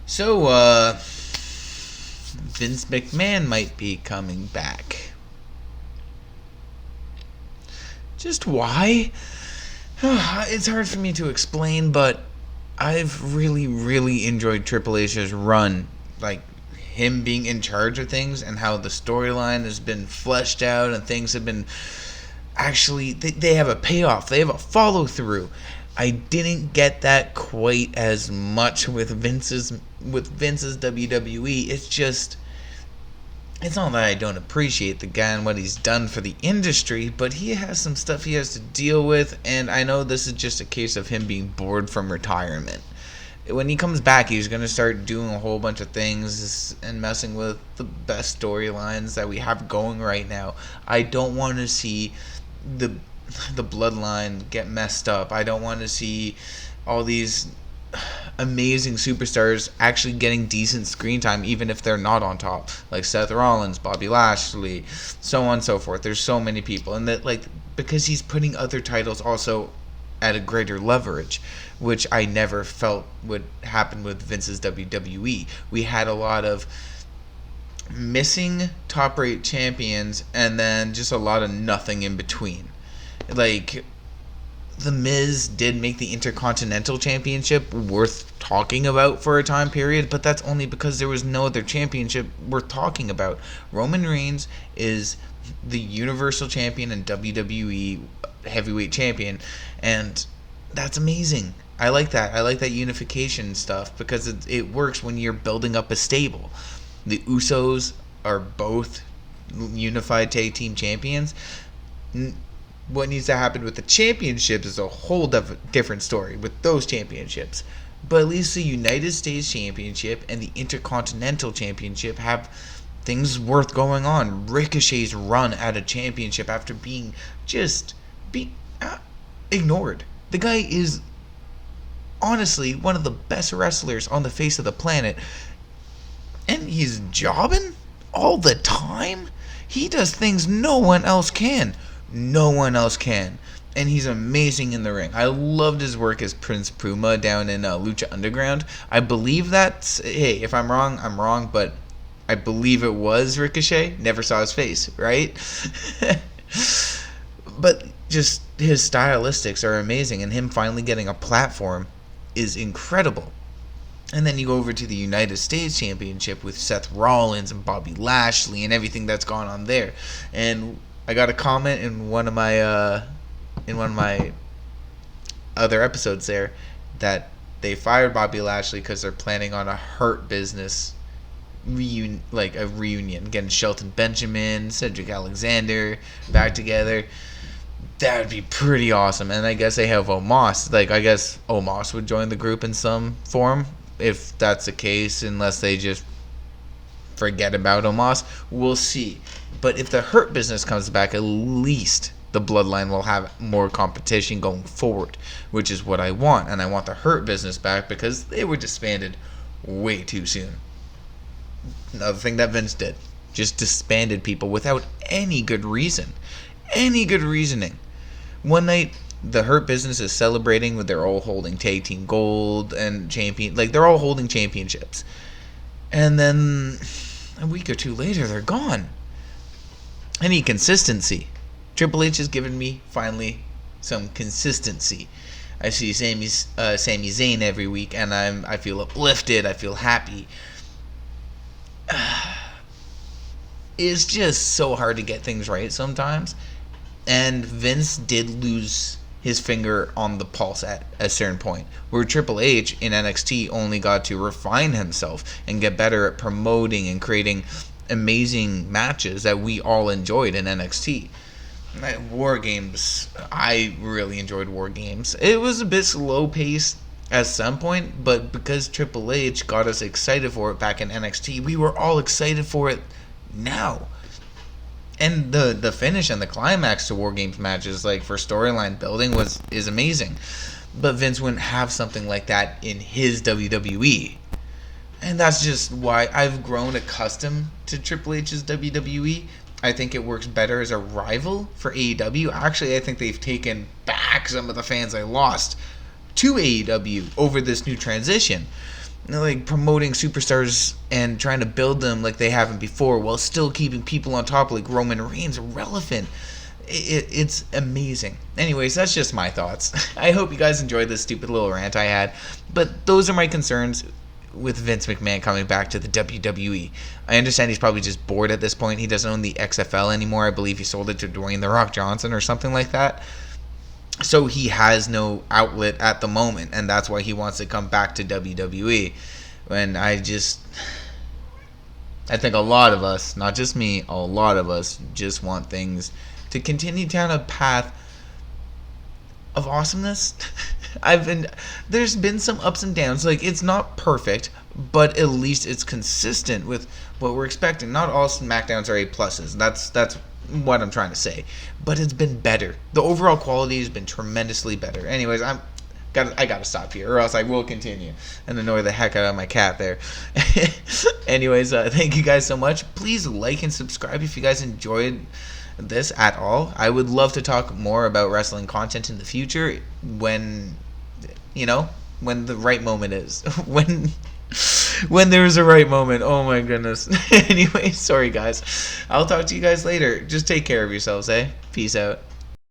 So, Vince McMahon might be coming back. Just why? It's hard for me to explain, but I've really enjoyed Triple H's run. Like, him being in charge of things and how the storyline has been fleshed out and things have been actually they have a payoff, they have a follow through. I didn't get that quite as much with Vince's WWE. It's not that I don't appreciate the guy and what he's done for the industry, but he has some stuff he has to deal with, and I know this is just a case of him being bored from retirement. When he comes back, he's going to start doing a whole bunch of things and messing with the best storylines that we have going right now. I don't want to see the bloodline get messed up. I don't want to see all these amazing superstars actually getting decent screen time, even if they're not on top, like Seth Rollins, Bobby Lashley, so on and so forth. There's so many people, and that, like, because he's putting other titles also at a greater leverage, which I never felt would happen with Vince's WWE. We had a lot of missing top rate champions and then just a lot of nothing in between. Like, The Miz did make the Intercontinental Championship worth talking about for a time period, but that's only because there was no other championship worth talking about. Roman Reigns is the Universal Champion and WWE Heavyweight Champion, and that's amazing. I like that. I like that unification stuff because it works when you're building up a stable. The Usos are both unified tag team champions. What needs to happen with the championships is a whole different story with those championships. But at least the United States Championship and the Intercontinental Championship have things worth going on. Ricochet's run at a championship after being ignored. The guy is honestly one of the best wrestlers on the face of the planet. And he's jobbing all the time. He does things no one else can. No one else can. And he's amazing in the ring. I loved his work as Prince Puma down in Lucha Underground. I believe that's... Hey, if I'm wrong, I'm wrong, but I believe it was Ricochet. Never saw his face, right? But just his stylistics are amazing, and him finally getting a platform is incredible. And then you go over to the United States Championship with Seth Rollins and Bobby Lashley and everything that's gone on there. And I got a comment in one of my other episodes there that they fired Bobby Lashley because they're planning on a Hurt Business reunion, getting Shelton Benjamin, Cedric Alexander back together. That would be pretty awesome. And I guess they have Omos. Like, I guess Omos would join the group in some form if that's the case, unless they just forget about Omos. We'll see. But if the Hurt Business comes back, at least the Bloodline will have more competition going forward, which is what I want. And I want the Hurt Business back because they were disbanded way too soon. Another thing that Vince did, just disbanded people without any good reason. Any good reasoning. One night, the Hurt Business is celebrating with they're all holding tag team gold and champion, like they're all holding championships. And then a week or two later, they're gone. Any consistency. Triple H has given me finally some consistency. I see Sami Zayn every week, and I feel uplifted. I feel happy. It's just so hard to get things right sometimes. And Vince did lose his finger on the pulse at a certain point, where Triple H in NXT only got to refine himself and get better at promoting and creating amazing matches that we all enjoyed in NXT. War Games, I really enjoyed War Games. It was a bit slow paced at some point, but because Triple H got us excited for it back in NXT, we were all excited for it now. And the finish and the climax to War Games matches, like for storyline building, is amazing. But Vince wouldn't have something like that in his WWE. And that's just why I've grown accustomed to Triple H's WWE. I think it works better as a rival for AEW. Actually, I think they've taken back some of the fans I lost to AEW over this new transition. like promoting superstars and trying to build them like they haven't before, while still keeping people on top like Roman Reigns relevant. It's amazing. Anyways, that's just my thoughts. I hope you guys enjoyed this stupid little rant I had. But those are my concerns with Vince McMahon coming back to the WWE. I understand he's probably just bored at this point. He doesn't own the XFL anymore. I believe he sold it to Dwayne "The Rock" Johnson or something like that. So he has no outlet at the moment, and that's why he wants to come back to WWE. And I think a lot of us, not just me, a lot of us just want things to continue down a path of awesomeness. There's been some ups and downs. Like, it's not perfect, but at least it's consistent with what we're expecting. Not all SmackDowns are A pluses. That's what I'm trying to say. But it's been better. The overall quality has been tremendously better. Anyways, I gotta stop here, or else I will continue and annoy the heck out of my cat there. Anyways, thank you guys so much. Please like and subscribe if you guys enjoyed this at all. I would love to talk more about wrestling content in the future when the right moment is. when there's a right moment. Oh my goodness. Anyway, sorry guys. I'll talk to you guys later. Just take care of yourselves, Peace out.